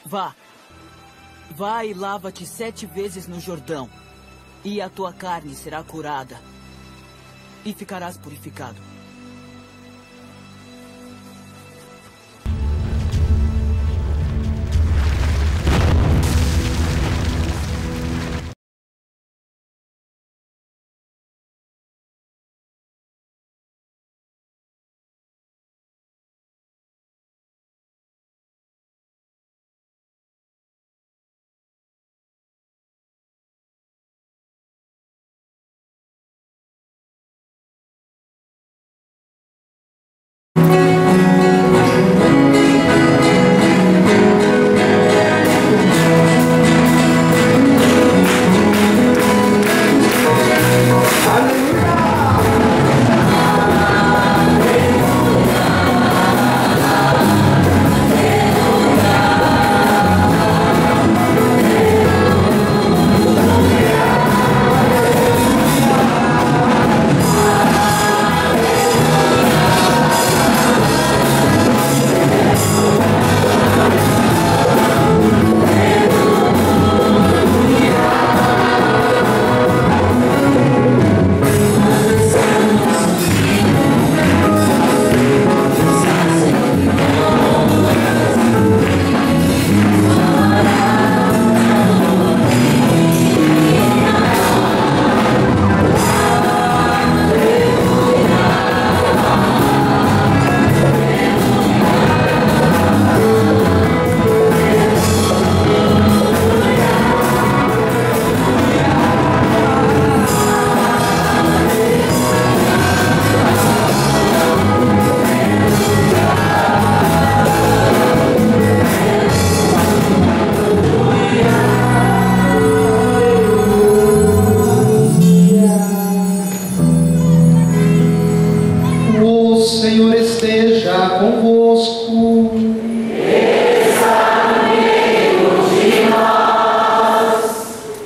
Vá e lava-te 7 vezes no Jordão, e a tua carne será curada, e ficarás purificado.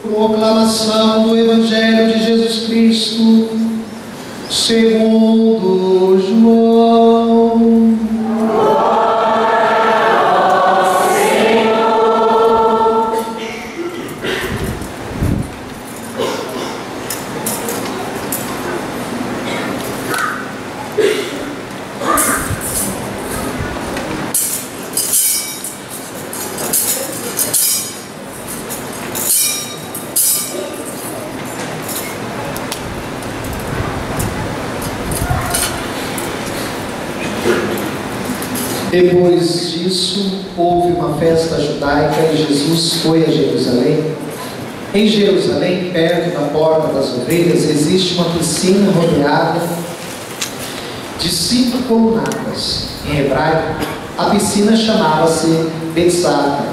Proclamação do Evangelho de Jesus Cristo segundo João. Depois disso, houve uma festa judaica e Jesus foi a Jerusalém. Em Jerusalém, perto da Porta das Ovelhas, existe uma piscina rodeada de 5 colunadas. Em hebraico, a piscina chamava-se Betzata.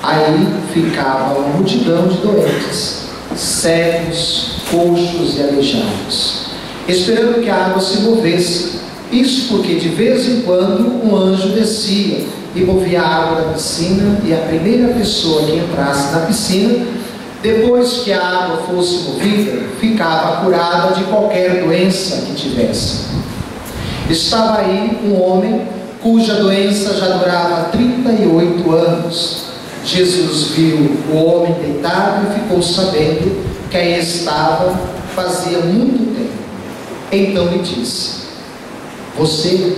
Aí ficava uma multidão de doentes, cegos, coxos e aleijados, esperando que a água se movesse. Isso porque de vez em quando um anjo descia e movia a água da piscina, e a primeira pessoa que entrasse na piscina, depois que a água fosse movida, ficava curada de qualquer doença que tivesse. Estava aí um homem cuja doença já durava 38 anos. Jesus viu o homem deitado e ficou sabendo que aí estava fazia muito tempo. Então lhe disse: você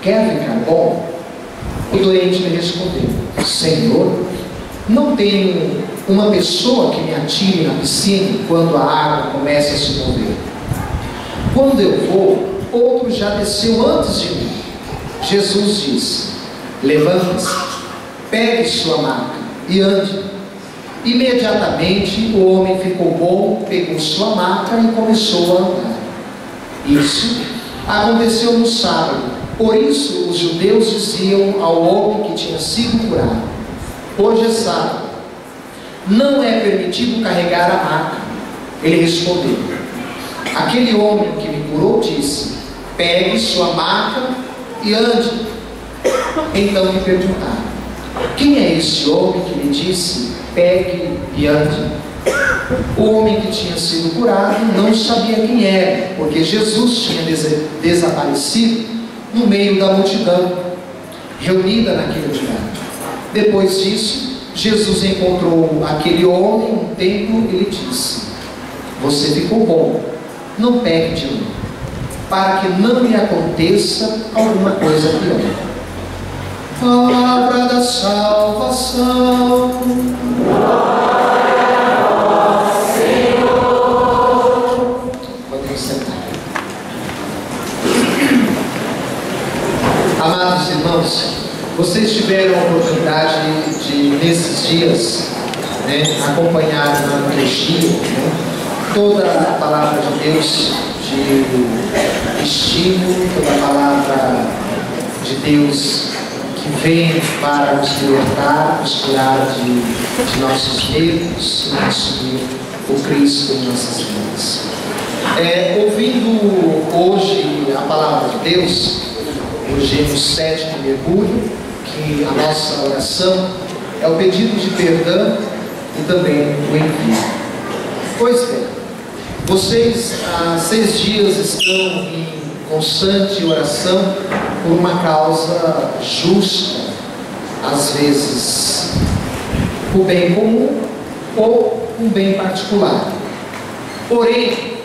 quer ficar bom? O doente lhe respondeu: Senhor, não tenho uma pessoa que me atire na piscina quando a água começa a se mover. Quando eu vou, outro já desceu antes de mim. Jesus disse: levante-se, pegue sua maca e ande. Imediatamente o homem ficou bom, pegou sua maca e começou a andar. Isso aconteceu no sábado. Por isso os judeus diziam ao homem que tinha sido curado: hoje é sábado, não é permitido carregar a maca. Ele respondeu: aquele homem que me curou disse: pegue sua maca e ande. Então lhe perguntaram: quem é esse homem que lhe disse: pegue e ande? O homem que tinha sido curado não sabia quem era, porque Jesus tinha desaparecido no meio da multidão reunida naquele lugar. Depois disso, Jesus encontrou aquele homem um tempo e lhe disse: você ficou bom, não pegue de novo, para que não lhe aconteça alguma coisa pior. Palavra da salvação. Glória ao Senhor. Podemos sentar. Amados irmãos, vocês tiveram a oportunidade de nesses dias, acompanhar na liturgia, toda a palavra de Deus de estímulo, toda a palavra de Deus que vem para nos libertar, nos curar de nossos medos, e assumir o Cristo em nossas vidas. Ouvindo hoje a palavra de Deus, hoje no 7º mergulho, que a nossa oração é o pedido de perdão e também o envio. Pois bem, vocês há 6 dias estão em constante oração por uma causa justa, às vezes o bem comum ou um bem particular. Porém,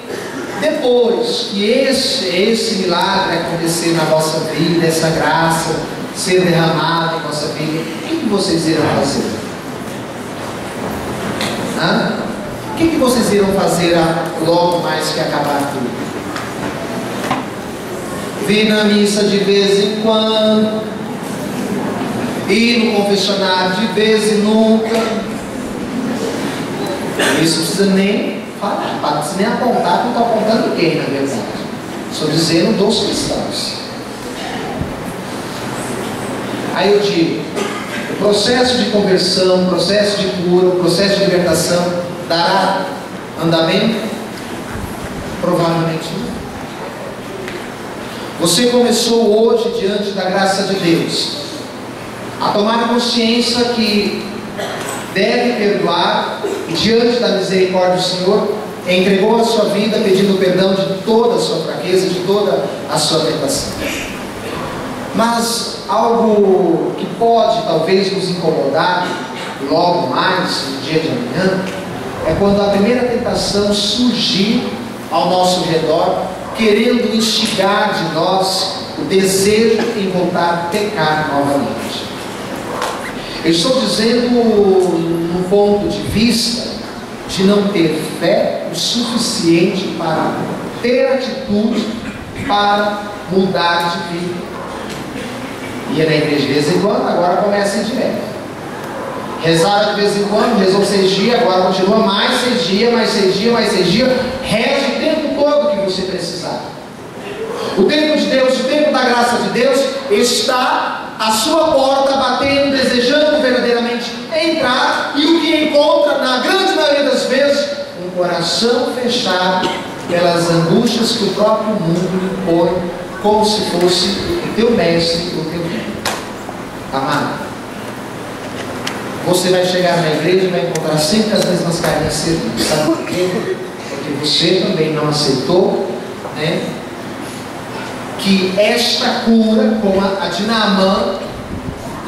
depois que esse milagre acontecer na vossa vida, essa graça ser derramada em vossa vida, o que vocês irão fazer? O que vocês irão fazer logo mais que acabar tudo? Vir na missa de vez em quando, ir no confessionário de vez e nunca. Isso não precisa nem falar, não precisa nem apontar, não estou apontando ninguém, na verdade. Estou dizendo dos cristãos. Aí eu digo, o processo de conversão, o processo de cura, o processo de libertação dará andamento? Provavelmente não. Você começou hoje, diante da graça de Deus, a tomar consciência que deve perdoar, e diante da misericórdia do Senhor, entregou a sua vida pedindo perdão de toda a sua fraqueza, de toda a sua tentação. Mas algo que pode talvez nos incomodar logo mais no dia de amanhã é quando a primeira tentação surgir ao nosso redor, querendo instigar de nós o desejo em voltar a pecar novamente. Eu estou dizendo no ponto de vista de não ter fé o suficiente para ter atitude para mudar de vida. Ia na igreja de vez em quando, agora começa direto. Rezava de vez em quando, rezou 6 dias, agora continua mais 6 dias, mais 6 dias, mais 6 dias. Reze o tempo todo que você precisar. O tempo de Deus, o tempo da graça de Deus está à sua porta, batendo, desejando verdadeiramente entrar, e o que encontra, na grande maioria das vezes, um coração fechado pelas angústias que o próprio mundo impõe, como se fosse o teu mestre, o teu guia. Amado, você vai chegar na igreja e vai encontrar sempre as mesmas carinhas servidas. Sabe por quê? Porque você também não aceitou, que esta cura, como a de Naamã,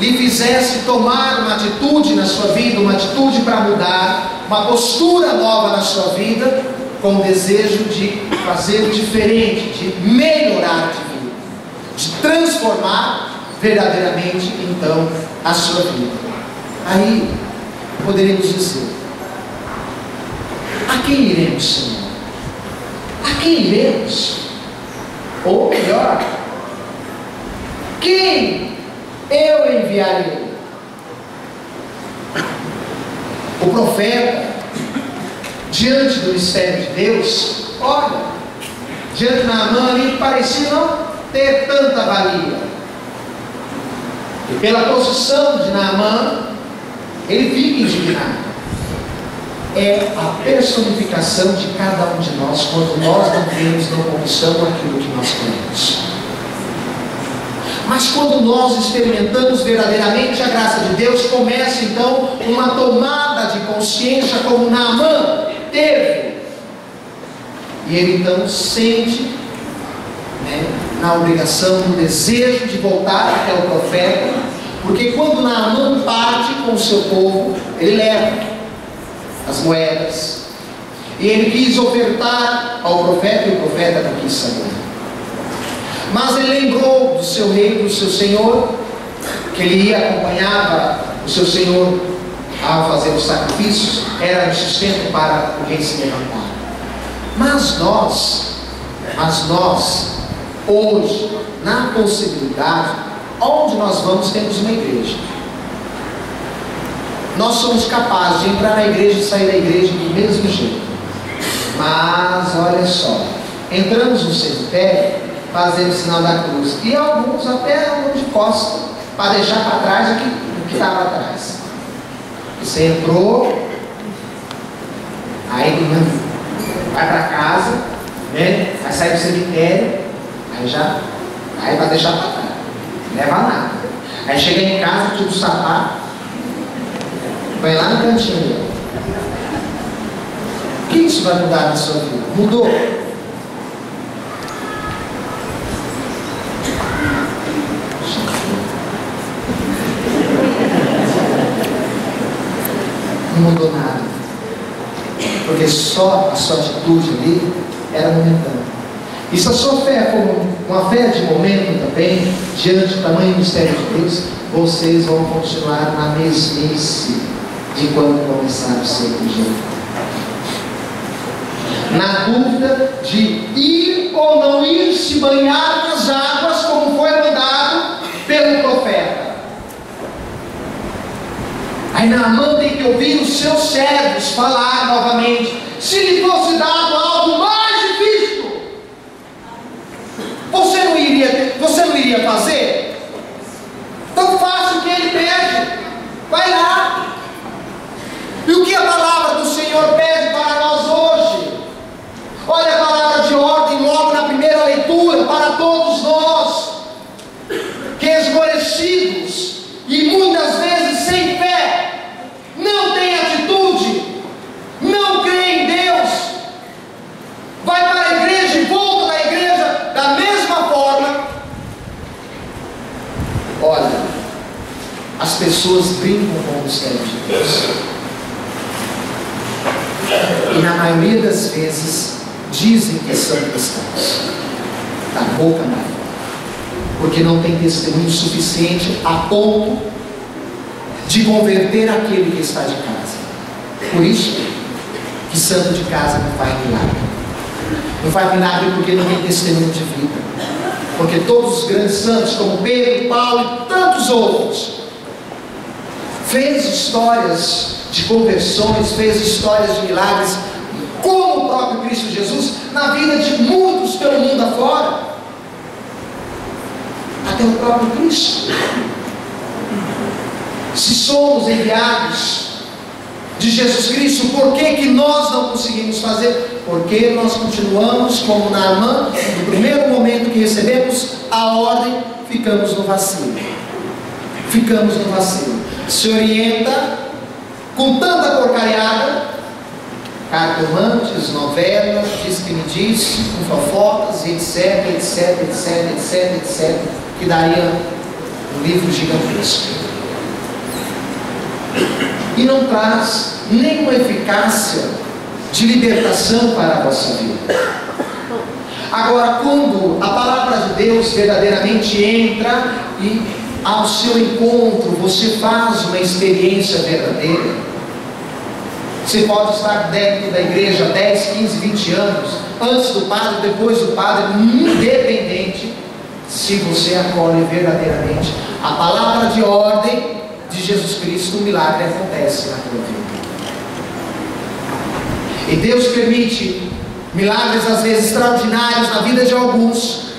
lhe fizesse tomar uma atitude na sua vida, uma atitude para mudar, uma postura nova na sua vida, com o desejo de fazer diferente, de melhorar de vida, de transformar verdadeiramente então a sua vida. Aí poderíamos dizer: a quem iremos, Senhor? A quem iremos? Ou melhor, quem eu enviarei? O profeta, diante do mistério de Deus, olha, diante de Naamã ali, parecia não ter tanta valia. E pela posição de Naamã, ele fica indignado. É a personificação de cada um de nós, quando nós não temos, não conquistamos aquilo que nós queremos. Mas quando nós experimentamos verdadeiramente a graça de Deus, começa então uma tomada de consciência, como Naamã teve. E ele então sente, na obrigação, no desejo de voltar até o profeta, Porque quando Naamã parte com o seu povo, ele leva as moedas, e ele quis ofertar ao profeta, e o profeta não quis saber. Mas ele lembrou do seu rei, do seu senhor, que ele ia, acompanhava o seu senhor a fazer os sacrifícios, era um sustento para o rei se levantar. Mas nós, hoje, na possibilidade, onde nós vamos, temos uma igreja. Nós somos capazes de entrar na igreja e sair da igreja do mesmo jeito. Mas, olha só, entramos no cemitério, fazendo o sinal da cruz, e alguns até andam de costas, para deixar para trás o que estava atrás. Você entrou, aí vai para casa, né? Vai sair do cemitério, aí vai deixar para trás, não leva nada. Aí chega em casa, tira o sapato, vai lá no cantinho. O que isso vai mudar na sua vida? Mudou? Não mudou nada, porque só a sua atitude ali era momentânea. E se a sua fé for uma fé de momento também, diante do tamanho mistério de Deus, vocês vão continuar na mesmice de quando começaram a ser regenerados, na dúvida de ir ou não ir se banhar nas águas, como foi mandado pelo profeta. Aí Naamã tem que ouvir os seus servos falar novamente: se lhe fosse dado algo mais difícil, você não iria fazer? Tão fácil que ele pede, vai lá. E o que a palavra do Senhor pede para nós hoje? Olha a palavra de ordem logo na primeira leitura, para todos nós que esmorecidos e muitas vezes sem fé, não tem atitude, não crê em Deus, vai para a igreja e volta da igreja da mesma forma. Olha, as pessoas brincam com o mistério de Deus, e na maioria das vezes dizem que são cristãos, da boca na boca, porque não tem testemunho suficiente a ponto de converter aquele que está de casa. Por isso que santo de casa não faz milagre. Não faz milagre porque não tem testemunho de vida. Porque todos os grandes santos, como Pedro, Paulo e tantos outros, fez histórias de conversões, fez histórias de milagres, como o próprio Cristo Jesus, na vida de muitos pelo mundo afora, até o próprio Cristo. Se somos enviados de Jesus Cristo, por que nós não conseguimos fazer? Porque nós continuamos como Naamã. No primeiro momento que recebemos a ordem, ficamos no vacilo. Se orienta com tanta porcariada, cartomantes, novelas, diz que me diz, com fofocas, etc, que daria um livro gigantesco. E não traz nenhuma eficácia de libertação para a vossa vida. Agora, quando a palavra de Deus verdadeiramente entra e ao seu encontro você faz uma experiência verdadeira, você pode estar dentro da igreja 10, 15, 20 anos, antes do padre, depois do padre, independente, se você acolhe verdadeiramente a palavra de ordem de Jesus Cristo, um milagre acontece na tua vida. E Deus permite milagres às vezes extraordinários na vida de alguns,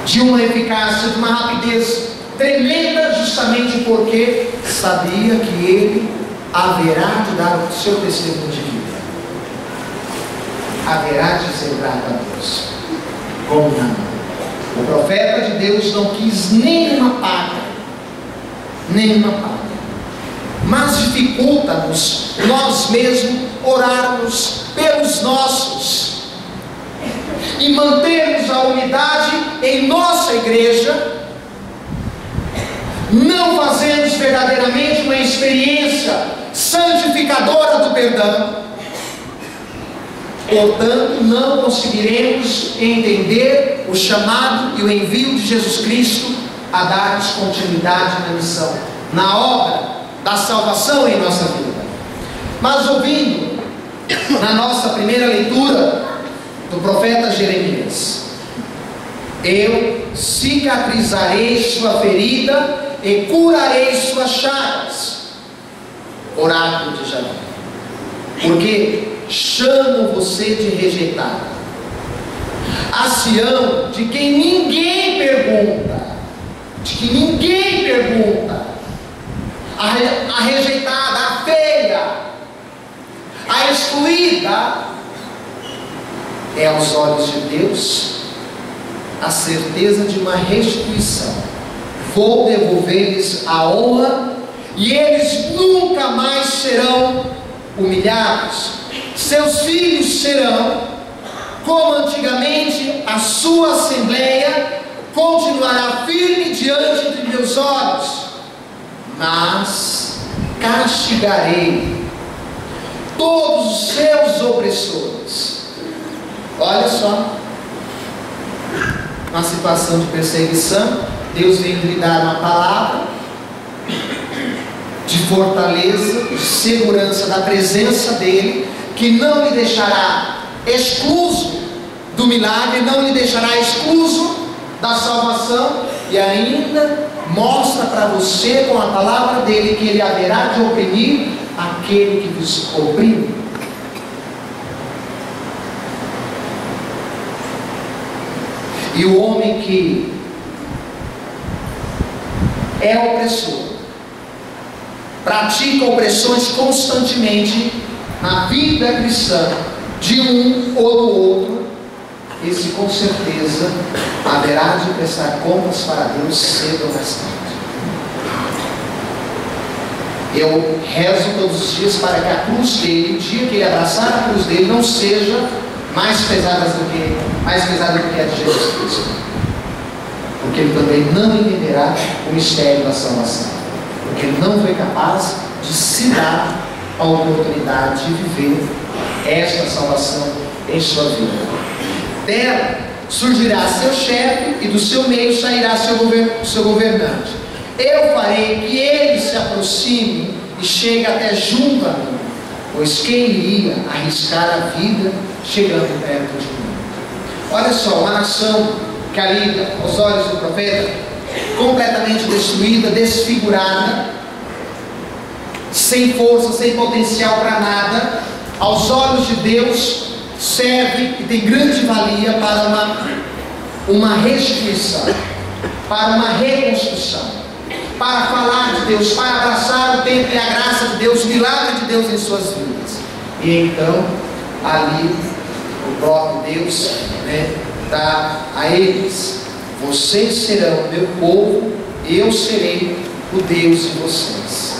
de uma eficácia, de uma rapidez tremenda, justamente porque sabia que ele haverá de dar o seu testemunho de vida, haverá de ser grato a Deus, como não. O profeta de Deus não quis nenhuma paga, mas dificulta-nos nós mesmos orarmos pelos nossos e mantermos a unidade em nossa igreja, não fazemos verdadeiramente uma experiência santificadora do perdão, portanto, não conseguiremos entender o chamado e o envio de Jesus Cristo a dar-nos continuidade na missão, na obra da salvação em nossa vida. Mas ouvindo, na nossa primeira leitura do profeta Jeremias, eu cicatrizarei sua ferida e curarei suas chagas, oráculo de Javé, porque chamo você de rejeitado, a Sião de quem ninguém pergunta, a rejeitada, a feia, a excluída, é aos olhos de Deus a certeza de uma restituição. Vou devolver-lhes a honra e eles nunca mais serão humilhados. Seus filhos serão, como antigamente, a sua assembleia continuará firme diante de meus olhos, mas castigarei todos os seus opressores. Olha só, uma situação de perseguição, Deus vem lhe dar uma palavra de fortaleza, de segurança da presença dele, que não lhe deixará excluso do milagre, não lhe deixará excluso da salvação, e ainda mostra para você com a palavra dele que ele haverá de oprimir aquele que vos oprime. E o homem que é opressor, pratica opressões constantemente na vida cristã, de um ou do outro, esse com certeza haverá de prestar contas para Deus cedo ou mais tarde. Eu rezo todos os dias para que a cruz dele, o dia que ele abraçar a cruz dele, não seja mais pesada do que a de Jesus Cristo, porque ele também não entenderá o mistério da salvação, porque ele não foi capaz de se dar a oportunidade de viver esta salvação em sua vida. Dela surgirá seu chefe e do seu meio sairá seu governante. Eu farei que ele se aproxime e chegue até junto a mim, pois quem iria arriscar a vida chegando perto de mim? Olha só, uma nação caída aos olhos do profeta, completamente destruída, desfigurada, sem força, sem potencial para nada, aos olhos de Deus serve e tem grande valia para uma restituição, para uma reconstrução, para falar de Deus, para abraçar o tempo e a graça de Deus, o milagre de Deus em suas vidas. E então ali o próprio Deus dá a eles: vocês serão meu povo, eu serei o Deus de vocês.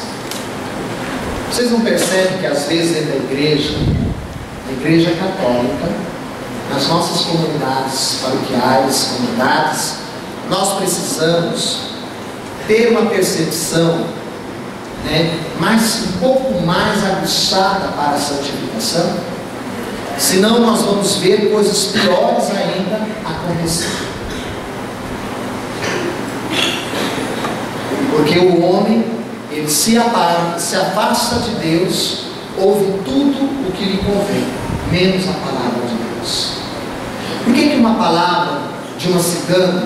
Vocês não percebem que às vezes dentro da igreja católica, nas nossas comunidades paroquiais, comunidades, nós precisamos ter uma percepção um pouco mais aguçada para a santificação, senão nós vamos ver coisas piores ainda acontecer. Porque o homem, ele se afasta de Deus, ouve tudo o que lhe convém, menos a palavra de Deus. Por que uma palavra de uma cigana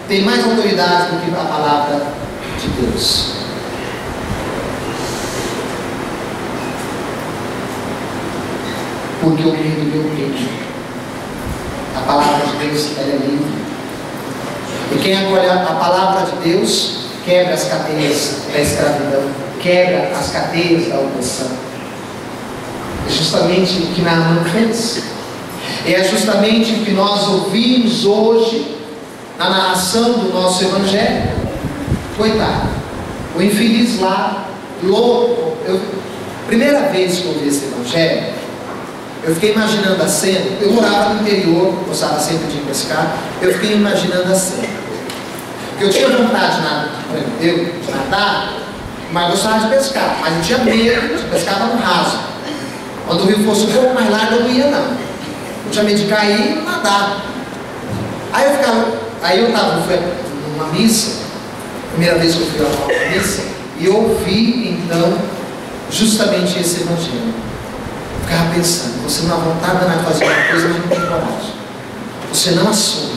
tem mais autoridade do que a palavra de Deus? Porque o medo lhe oprime. A palavra de Deus, ela é livre. E quem acolhe a palavra de Deus quebra as cadeias da escravidão, quebra as cadeias da opressão. É justamente o que Naamã fez. É justamente o que nós ouvimos hoje na narração do nosso Evangelho. Coitado, o infeliz lá, louco. Primeira vez que eu ouvi esse Evangelho, eu fiquei imaginando a cena. Eu morava no interior, gostava sempre de pescar. Eu fiquei imaginando a cena. Eu tinha vontade eu de nadar, mas gostava de pescar, mas eu tinha medo, eu pescava no raso. Quando o rio fosse um pouco mais largo, eu não ia não. Eu tinha medo de cair e nadar. Aí eu fui numa missa, primeira vez que eu fui a uma missa, e eu ouvi então justamente esse evangelho. Eu ficava pensando, você não há vontade de fazer uma coisa, mas não tem coragem. Você não assume.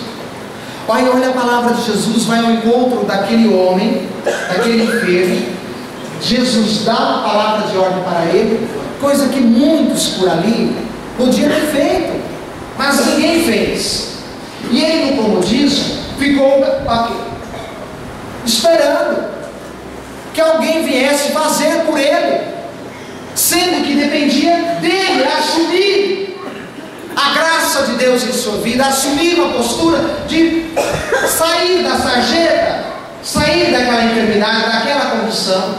Olha a palavra de Jesus, vai ao encontro daquele homem, daquele enfermo. Jesus dá uma palavra de ordem para ele, coisa que muitos por ali podiam ter feito, mas ninguém fez. E ele, no comodismo, ficou aqui, esperando que alguém viesse fazer por ele, sendo que dependia dele assumir a graça de Deus em sua vida, assumir uma postura de sair da sarjeta, sair daquela enfermidade, daquela condição.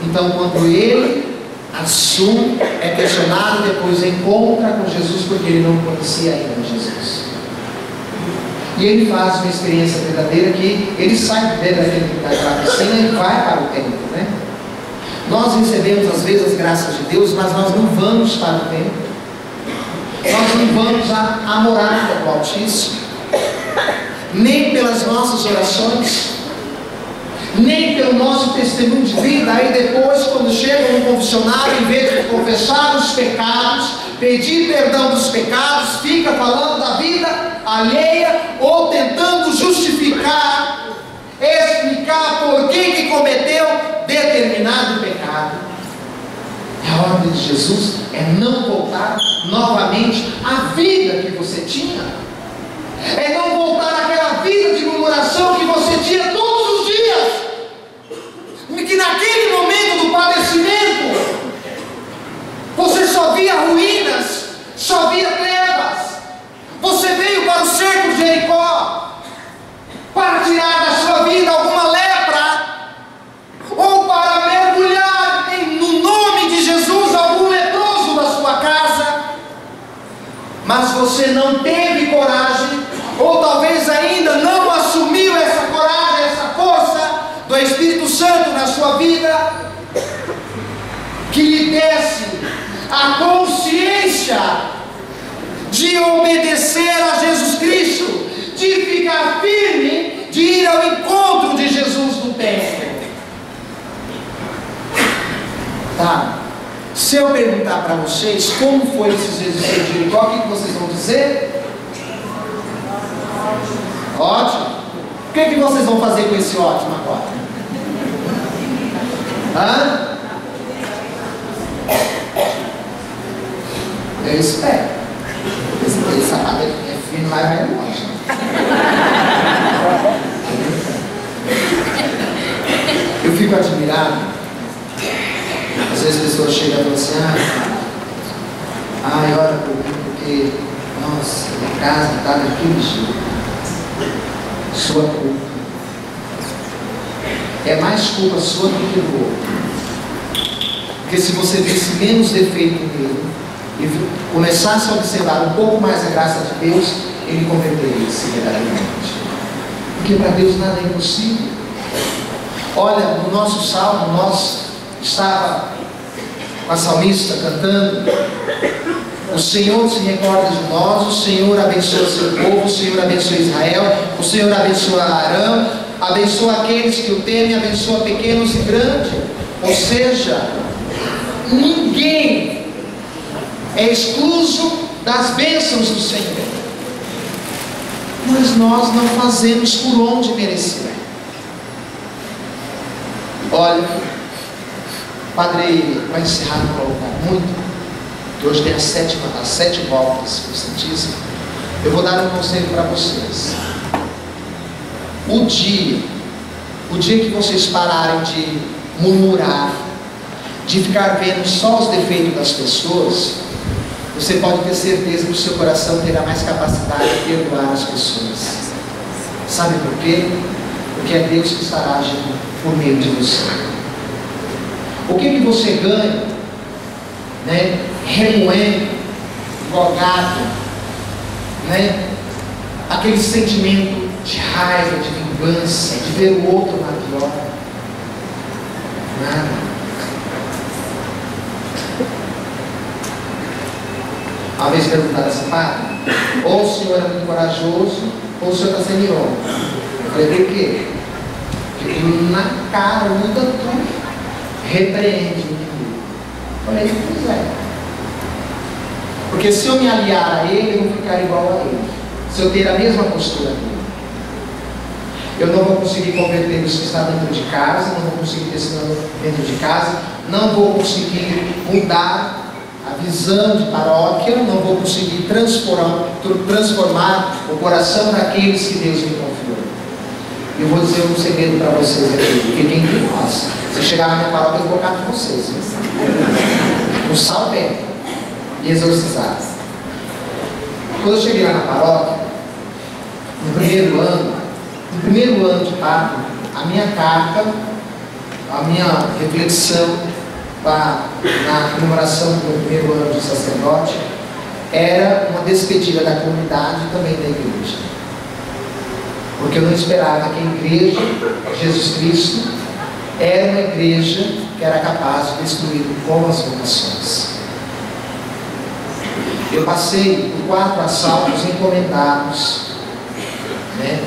Então, quando ele assume, é questionado, depois encontra com Jesus, porque ele não conhecia ainda Jesus. E ele faz uma experiência verdadeira que ele sai daquela piscina e vai para o templo, né? Nós recebemos às vezes as graças de Deus, mas nós não vamos para o templo. Nós não vamos à morada do Altíssimo, nem pelas nossas orações, nem pelo nosso testemunho de vida. Aí depois, quando chega no confessionário, em vez de confessar os pecados, pedir perdão dos pecados, fica falando da vida alheia, ou tentando justificar, explicar por que cometeu determinado pecado. A ordem de Jesus é não voltar novamente à vida que você tinha, é não voltar àquela vida de murmuração que você tinha todos os dias, que naquele momento do padecimento você só via ruínas, só via trevas. Você veio para o cerco de Jericó para tirar da sua vida alguma lepra, ou para mergulhar no nome de Jesus algum leproso da sua casa, mas você não teve coragem, ou talvez ainda não assumiu essa coragem, essa força do Espírito Santo na sua vida, que lhe desse a consciência de obedecer a Jesus Cristo, de ficar firme, de ir ao encontro de Jesus no templo. Tá? Se eu perguntar para vocês como foi esses exercícios de Jericó, o que vocês vão dizer? Ótimo. O que vocês vão fazer com esse ótimo agora? Hã? Eu espero. Esse sapato é fino, mas vai longe. Eu fico admirado. Às vezes as pessoas chegam e falam assim: ora por mim, porque, nossa, minha casa está daquele jeito. Sua culpa. É mais culpa sua do que do outro. Porque se você visse menos defeito nele e começasse a observar um pouco mais a graça de Deus, ele converteria-se verdadeiramente. Porque para Deus nada é impossível. Olha, no nosso salmo, nós estava com a salmista cantando: o Senhor se recorda de nós, o Senhor abençoa seu povo, o Senhor abençoa Israel, o Senhor abençoa Arão, abençoa aqueles que o temem, abençoa pequenos e grandes. Ou seja, ninguém é excluso das bênçãos do Senhor, mas nós não fazemos por onde merecer. Olha, Padre, para encerrar, não colocar muito, que hoje tem as sete voltas do Santíssimo, eu vou dar um conselho para vocês. O dia que vocês pararem de murmurar, de ficar vendo só os defeitos das pessoas, você pode ter certeza que o seu coração terá mais capacidade de perdoar as pessoas. Sabe por quê? Porque é Deus que estará agindo por meio de você. O que você ganha, né, remoendo, igual gato, né, aquele sentimento de raiva, de vingança, arrogância, de ver o outro na pior. Nada. Uma vez perguntaram essa parte, ou o senhor é muito corajoso, ou o senhor está sendo irônico. Eu falei, por quê? Porque na caruda tu repreende o inimigo. Eu falei, pois é. Porque se eu me aliar a ele, eu vou ficar igual a ele. Se eu ter a mesma postura dele, eu não vou conseguir converter os que estão dentro de casa, não vou conseguir ter ensinando dentro de casa, não vou conseguir mudar a visão de paróquia, não vou conseguir transformar o coração daqueles que Deus me confiou. Eu vou dizer um segredo para vocês aqui, fiquem entre nós. Se chegar na minha paróquia, eu vou colocar com vocês. Um salve e exorcizar. Quando eu cheguei lá na paróquia, no primeiro ano de padre, a minha carta, a minha reflexão na comemoração do meu primeiro ano de sacerdote era uma despedida da comunidade e também da igreja. Porque eu não esperava que a igreja de Jesus Cristo era uma igreja que era capaz de destruir como as vocações. Eu passei por 4 assaltos encomendados, né?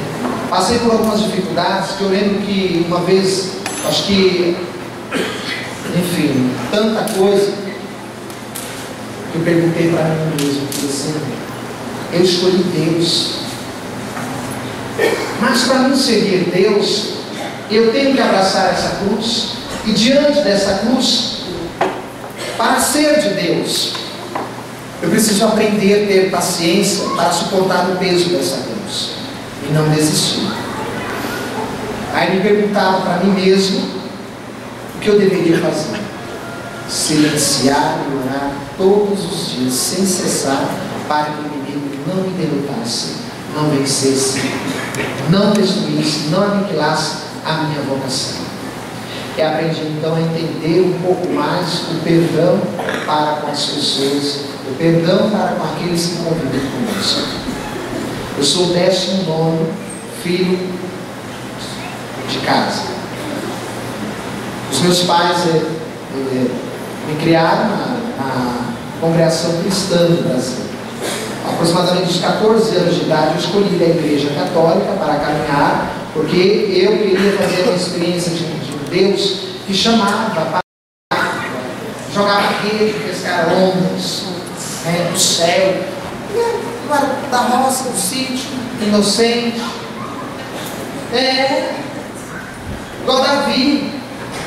Passei por algumas dificuldades que eu lembro que uma vez, acho que, enfim, tanta coisa que eu perguntei para mim mesmo, assim, eu escolhi Deus, mas para mim seguir Deus, eu tenho que abraçar essa cruz, e diante dessa cruz, para ser de Deus, eu preciso aprender a ter paciência para suportar o peso dessa cruz e não desistir. Aí me perguntava para mim mesmo o que eu deveria fazer: silenciar e orar todos os dias sem cessar, para que o inimigo não me derrotasse, não vencesse, não destruísse, não aniquilasse a minha vocação. E aprendi então a entender um pouco mais o perdão para com as pessoas, o perdão para com aqueles que convivem conosco. Eu sou o 19º filho de casa. Os meus pais me criaram na congregação cristã do Brasil. Aproximadamente aos 14 anos de idade, eu escolhi a igreja católica para caminhar, porque eu queria fazer uma experiência de Deus que chamava, jogava rede, pescar ondas, do céu, da roça, do sítio, inocente, igual Davi,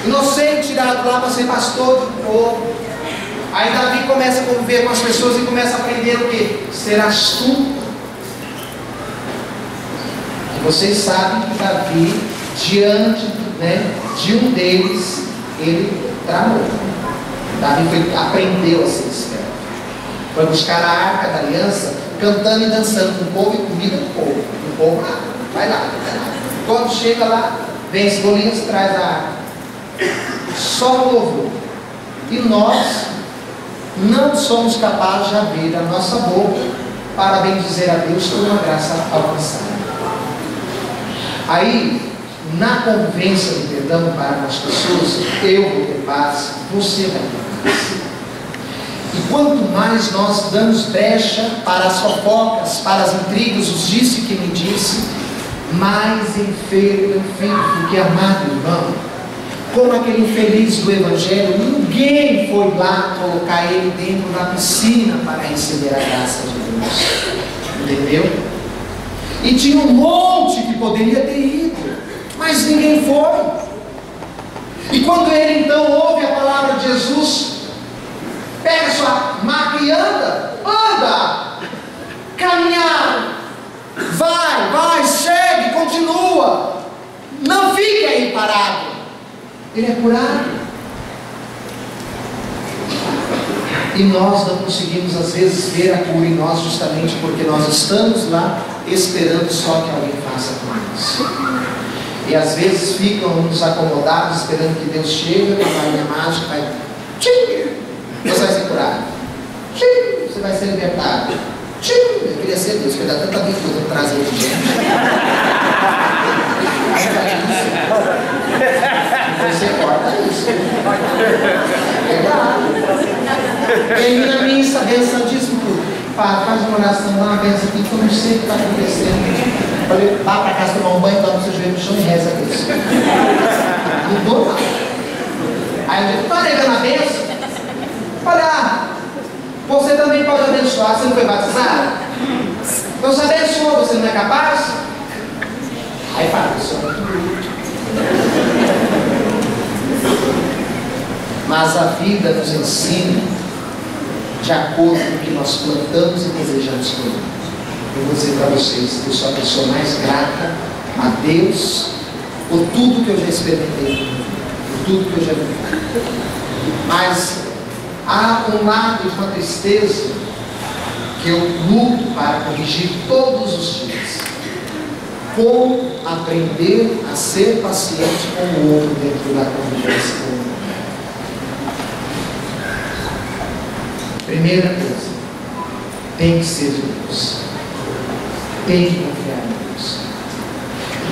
inocente, tirado lá para ser pastor do povo. Aí Davi começa a conviver com as pessoas e começa a aprender o quê? Ser astuto. E vocês sabem que Davi, diante de um deles, ele tramou. Davi aprendeu a ser esperto. Foi buscar a arca da aliança, cantando e dançando com o povo e comida do povo. O povo vai lá. Quando chega lá, vem as Golias, traz a arca. Só louvor. E nós não somos capazes de abrir a nossa boca para bendizer a Deus por uma graça alcançada. Aí, na convivência de perdão para com as pessoas, eu vou ter paz, você vai ter paz. E quanto mais nós damos brecha para as fofocas, para as intrigas, os disse que me disse, mais enfermo eu fico, porque, amado irmão, como aquele infeliz do Evangelho, ninguém foi lá colocar ele dentro da piscina para receber a graça de Deus. Entendeu? E tinha um monte que poderia ter ido, mas ninguém foi. E quando ele então ouve a palavra de Jesus, pega sua maca e anda, caminhar, vai, segue, continua, não fique aí parado. Ele é curado. E nós não conseguimos às vezes ver a cura em nós, justamente porque nós estamos lá esperando só que alguém faça por nós. E às vezes ficamos acomodados esperando que Deus chegue, que vai na mágica, vai, você vai ser curado, você vai ser libertado. Eu queria ser Deus, porque dá tanta vida que eu trazer de gente. Maria Santíssima, Padre, faz uma oração, dá uma benção aqui, que eu não sei o que está acontecendo. Falei, vá para casa tomar um banho, toma o seu joelho no chão e reza a Deus. Não dou nada. Aí eu digo, está negando a benção? Falei, você também pode abençoar, você não foi batizado? Então você abençoa, você não é capaz? Aí fala, isso é muito bruto. Mas a vida nos ensina de acordo com o que nós plantamos e desejamos colher. Eu vou dizer para vocês que eu sou a pessoa mais grata a Deus por tudo que eu já experimentei, por tudo que eu já vivi. Mas há um lado de uma tristeza que eu luto para corrigir todos os dias. Como aprender a ser paciente com o outro dentro da convivência com o outro. Primeira coisa, tem que ser de Deus. Tem que confiar em Deus.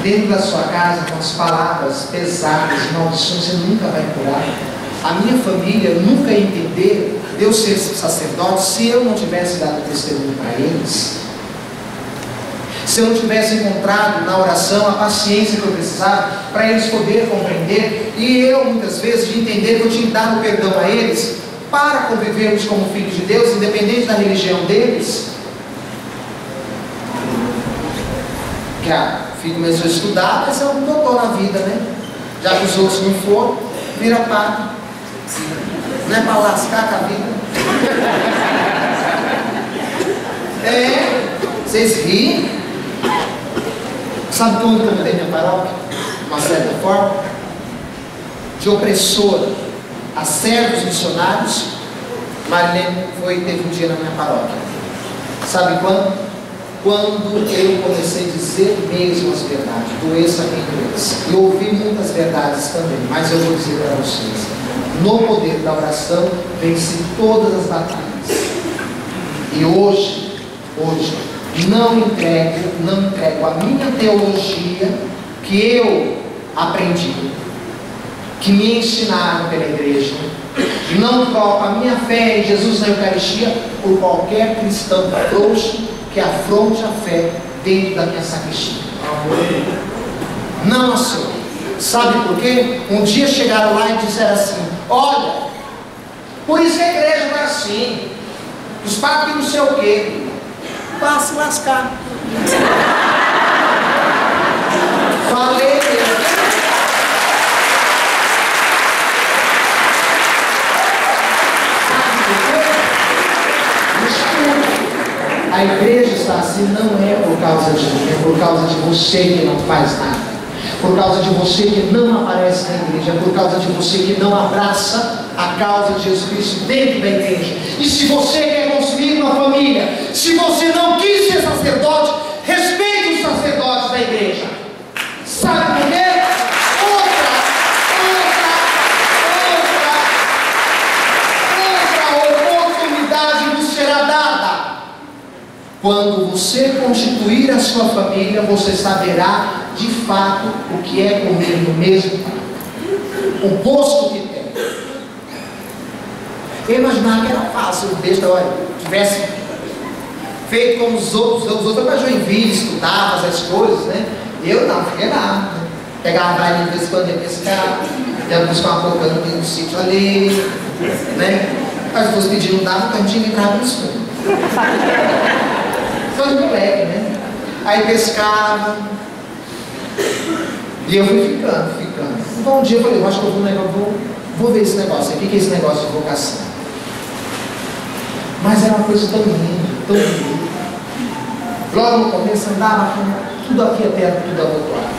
Dentro da sua casa, com as palavras pesadas, maldições, você nunca vai curar. A minha família nunca ia entender Deus ser sacerdote se eu não tivesse dado testemunho para eles. Se eu não tivesse encontrado na oração a paciência que eu precisava para eles poderem compreender, e eu muitas vezes de entender que eu tinha que dar o perdão a eles para convivermos como filhos de Deus, independente da religião deles. Que o filho começou a estudar, mas é um doutor na vida, né? Já que os outros não foram, vira padre. Não é para lascar com a vida. Vocês riem. Sabe como eu mudei minha paróquia? De uma certa forma, de opressora a servos missionários. Marilene teve um dia na minha paróquia. Sabe quando? Quando eu comecei a dizer mesmo as verdades, doença quem doença. Eu ouvi muitas verdades também, mas eu vou dizer para vocês: no poder da oração venci todas as batalhas. E hoje não entrego a minha teologia que eu aprendi, que me ensinaram pela igreja. Não troco a minha fé em Jesus na Eucaristia por qualquer cristão frouxo que afronte a fé dentro da minha sacristia. Não aceito. Sabe por quê? Um dia chegaram lá e disseram assim: olha, por isso que a igreja está assim, os padres não sei o quê. Vá se lascar. Falei mesmo. A igreja está assim não é por causa de mim, é por causa de você que não faz nada, por causa de você que não aparece na igreja, é por causa de você que não abraça a causa de Jesus Cristo dentro da igreja. E se você quer construir uma família, se você não quis ser sacerdote, respeite os sacerdotes da igreja. Sabe por quê? Outra oportunidade vos será dada. Quando você constituir a sua família, você saberá de fato o que é comer no mesmo prato, o gosto que tem. Eu imaginava que era fácil, o texto, olha, tivesse feito como os outros para Joinville, estudar, fazer as coisas, né? Eu não, fiquei lá, né? Pegava a varinha de vez em quando, ia pescar, ia buscar uma coca no sítio ali, né? As duas pedindo não dava, então a gente entrava no escuro. Foi de moleque, né? Aí pescava. E eu fui ficando. Então um dia eu falei, eu acho que eu vou ver esse negócio aqui, o que é esse negócio de vocação? Mas era uma coisa tão linda, tão linda. Logo no começo andava com tudo aqui até tudo ao outro lado.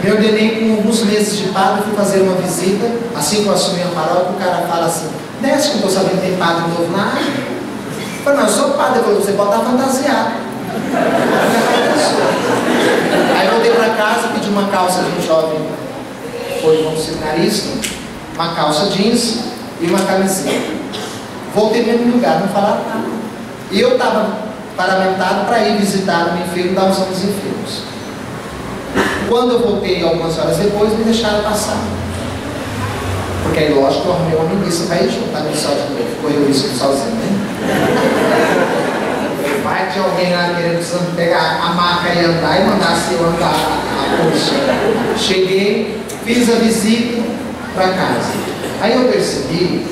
Me ordenei com alguns meses de padre, fui fazer uma visita, assim que eu assumi a paróquia, o cara fala assim: desce, que eu estou sabendo que tem padre novo na área. Eu falei, não, eu sou padre. Ele falou, você pode estar fantasiado. Aí voltei para casa, pedi uma calça de um jovem, foi um seminarista, uma calça jeans e uma camiseta. Voltei no mesmo lugar, não falaram nada. E eu estava paramentado para ir visitar o meu enfermo, dar unção dos enfermos. Quando eu voltei algumas horas depois, me deixaram passar. Porque aí, lógico, eu arrumei uma ministra para ir juntar no céu de novo. Correu isso sozinho, né? Vai que alguém lá querendo pegar a maca e andar e mandar se eu andar a poxa. Cheguei, fiz a visita para casa. Aí eu percebi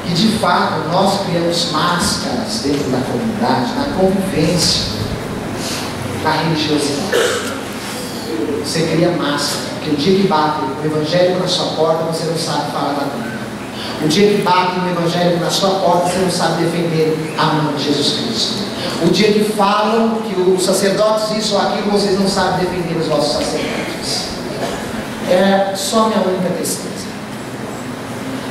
que de fato nós criamos máscaras dentro da comunidade, na convivência, na religiosidade. Você cria máscara, porque o dia que bate o evangelho na sua porta, você não sabe falar da Bíblia. O dia que bate o evangelho na sua porta, você não sabe defender a mão de Jesus Cristo. O dia que falam que os sacerdotes isso ou aquilo, vocês não sabem defender os vossos sacerdotes. É só minha única tristeza.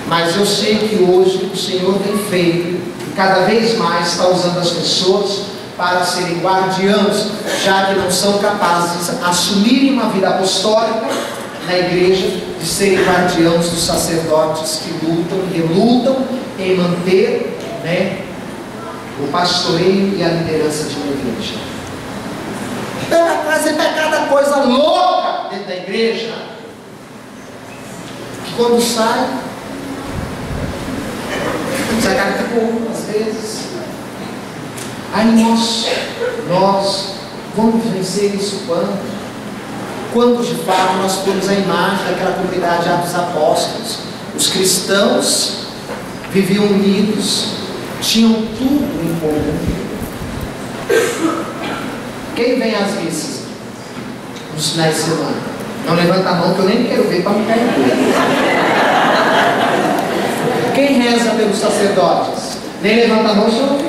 Mas eu sei que hoje o Senhor tem feito, e cada vez mais está usando as pessoas para serem guardiãos, já que não são capazes de assumirem uma vida apostólica na igreja, de serem guardiãos dos sacerdotes que lutam e relutam em manter, né, o pastoreio e a liderança de uma igreja. Então vai trazer cada coisa louca dentro da igreja, que quando sai carta boa, às vezes. Aí nós vamos vencer isso quando? Quando de fato nós temos a imagem daquela comunidade dos apóstolos. Os cristãos viviam unidos, tinham tudo em comum. Quem vem às missas nos finais de semana? Não levanta a mão que eu nem quero ver para me cair. Quem reza pelos sacerdotes? Nem levanta a mão, só não vê.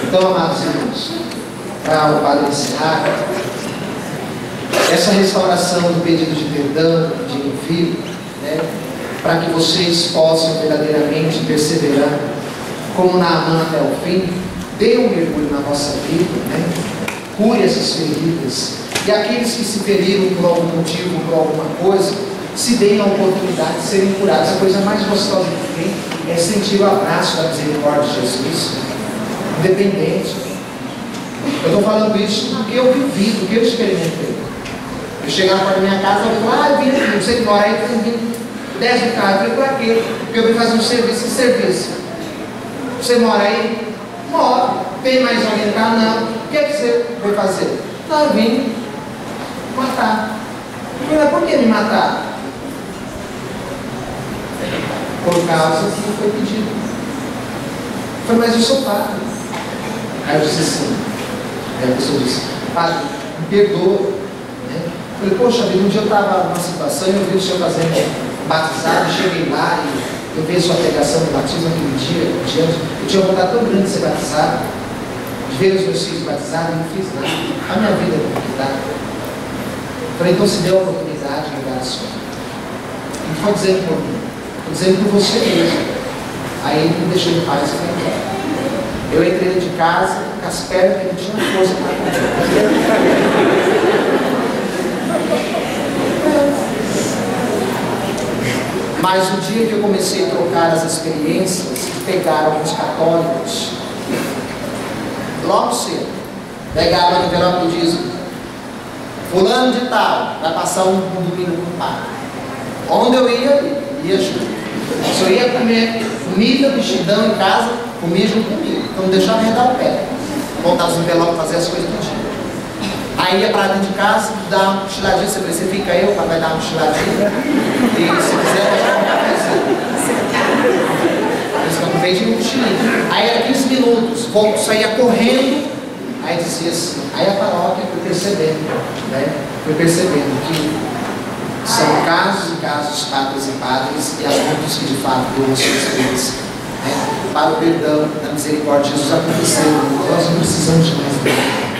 Então, amados irmãos, para o Padre encerrar, essa restauração do pedido de perdão, de envio, né, para que vocês possam verdadeiramente perseverar, como Naamã até o fim, dê um mergulho na vossa vida, né, cure essas feridas, e aqueles que se feriram por algum motivo, por alguma coisa, se deem a oportunidade de serem curados. A coisa mais gostosa que tem é sentir o abraço da misericórdia de Jesus, independente. Eu estou falando isso porque eu vivi, porque eu experimentei. Eu chegava para a minha casa e falava, eu vim aqui, você que mora aí, eu vim 10 de carro, eu vim para quê? Porque eu vim fazer um serviço. Que serviço? Você mora aí? Moro. Tem mais alguém no carro? Não. O que é que você foi fazer? Não, eu vim matar. Mas por que me matar? Por causa que foi pedido. Eu falei, mas eu sou padre. Aí eu disse assim, aí a pessoa disse, padre, me perdoa. Né? Eu falei, poxa vida, um dia eu estava numa situação e eu vi o senhor fazendo batizado, cheguei lá e eu vi a sua pregação do batismo naquele dia, eu tinha uma vontade tão grande de ser batizado, de ver os meus filhos batizados, e não fiz nada. A minha vida é complicada. Eu falei, então se deu a oportunidade de mudar a sua. Não estou dizendo por mim, estou dizendo por você mesmo. Aí ele me deixou em paz e foi embora. Eu entrei de casa com as pernas que não tinha força para comer. Mas o dia que eu comecei a trocar as experiências, pegaram alguns católicos, logo cedo, pegaram no envelope e dizem, fulano de tal, vai passar um domingo com o padre. Onde eu ia junto. Se eu ia comer comida, mexidão em casa, comia junto comigo. Então não deixava arredar o pé. Voltar os envelopes, fazer as coisas do dia. Aí ia para dentro de casa, dar uma cochiladinha, você fica eu, vai dar uma cochiladinha. E se quiser, vai dar um cafezinho. Isso que eu não vejo um cochilinho. Aí era 15 minutos, saía correndo. Aí dizia assim, aí a paróquia foi percebendo, né? Foi percebendo que são casos e casos, padres e padres, e assuntos que de fato dão suas vidas, né? Para o perdão, da misericórdia de Jesus aconteceu. Nós não precisamos de mais nada.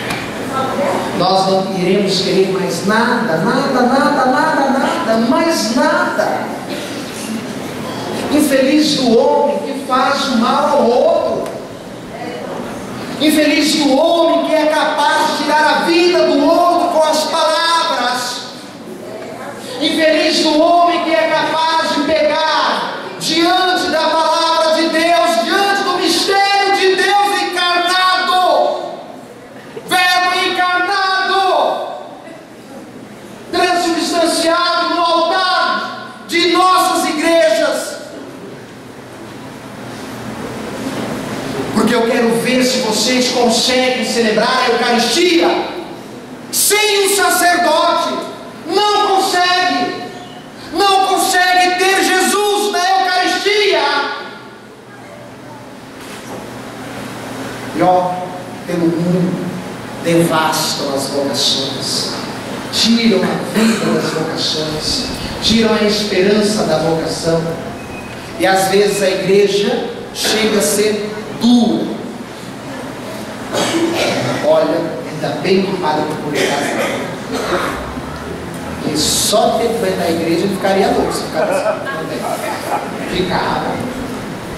Nós não iremos querer mais nada, mais nada. Infeliz do homem que faz o mal ao outro. Infeliz do homem que é capaz de tirar a vida do outro com as palavras. Infeliz do homem que é capaz de pegar diante da palavra de Deus, diante do mistério de Deus encarnado, verbo encarnado, Porque eu quero ver se vocês conseguem celebrar a Eucaristia sem o sacerdote. Não consegue. Não consegue ter Jesus na Eucaristia. E ó, pelo mundo devastam as vocações, tiram a vida das vocações, tiram a esperança da vocação. E às vezes a igreja chega a ser dura. Olha, ainda bem que o padre não pôde casar. E só de frequentar a igreja ele ficaria louco. Ficava.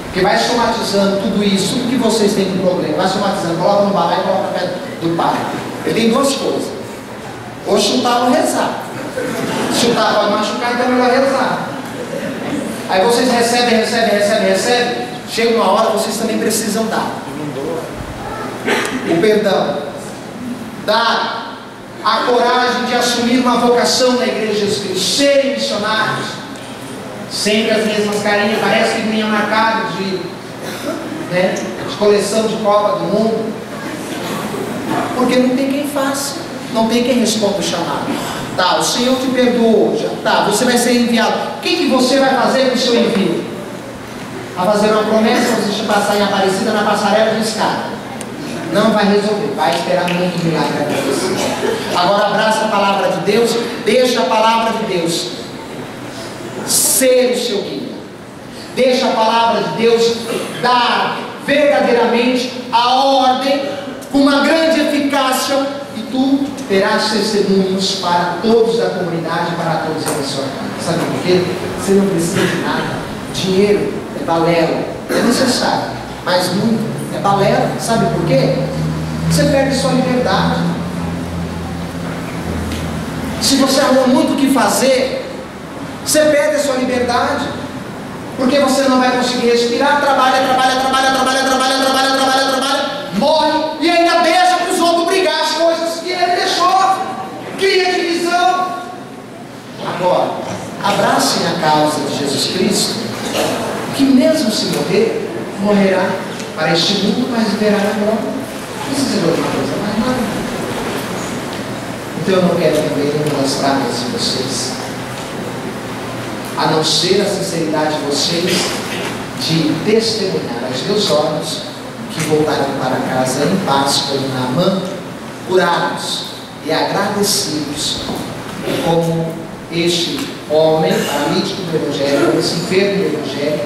Porque vai somatizando tudo isso, tudo que vocês têm de problema, vai somatizando, coloca no balai e coloca perto do padre. Ele tem duas coisas: ou chutar ou rezar. Chutar pode machucar, então é melhor rezar. Aí vocês recebem. Chega uma hora, vocês também precisam dar o perdão, dar a coragem de assumir uma vocação na igreja de Jesus Cristo, serem missionários. Sempre as mesmas carinhas, parece que vinha marcado de coleção de Copa do Mundo. Porque não tem quem faça, não tem quem responda o chamado. Tá, o Senhor te perdoou, já, tá, você vai ser enviado. O que você vai fazer com o seu envio? Vai fazer uma promessa, você passar em Aparecida na passarela de escada. Não vai resolver, vai esperar muito milagre acontecer. Agora abraça a palavra de Deus, deixa a palavra de Deus ser o seu guia. Deixa a palavra de Deus dar verdadeiramente a ordem com uma grande eficácia, e tu terás testemunhos para todos da comunidade, para todos da sua casa. Sabe por quê? Você não precisa de nada. Dinheiro é balela, é necessário, mas muito é balela. Sabe por quê? Você perde sua liberdade. Se você arruma muito o que fazer, você perde a sua liberdade, porque você não vai conseguir respirar. Trabalha, morre e ainda deixa para os outros brigar as coisas que ele deixou, cria divisão. Agora, abracem a causa de Jesus Cristo, que mesmo se morrer, morrerá para este mundo, mas viverá na glória. Precisa de alguma coisa mais nada. Então eu não quero também nenhuma das práticas de vocês, a não ser a sinceridade de vocês de testemunhar aos meus olhos que voltaram para casa em paz como Naamã, curados e agradecidos, como este homem paralítico do Evangelho, esse enfermo do Evangelho,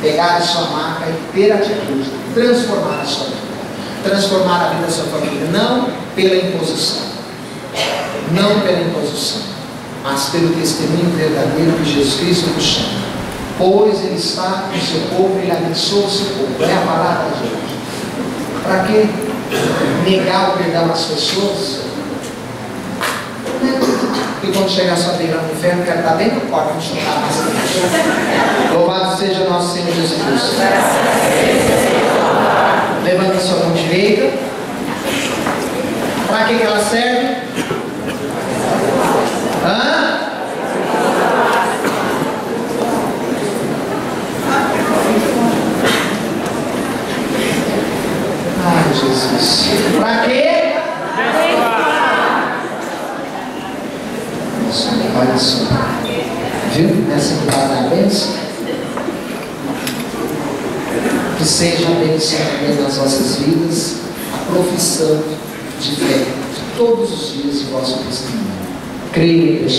pegar a sua maca e ter atitude, transformar a sua vida, transformar a vida da sua família, não pela imposição, mas pelo testemunho verdadeiro que Jesus Cristo nos chama. Pois Ele está com o seu povo, Ele abençoa o seu povo. É a palavra de Deus. Para que negar o perdão às pessoas? Porque quando chegar a sua vez no inferno, quero estar bem no corpo de chutar mais. Louvado seja nosso Senhor Jesus Cristo. Levanta a sua mão direita. Para que ela serve? Ai, Jesus. Para quê? Olha só. Viu? Essa que vai dar a bênção. Que seja a bênção também nas nossas vidas, a profissão de fé de todos os dias de vosso testemunho. Creio em Deus.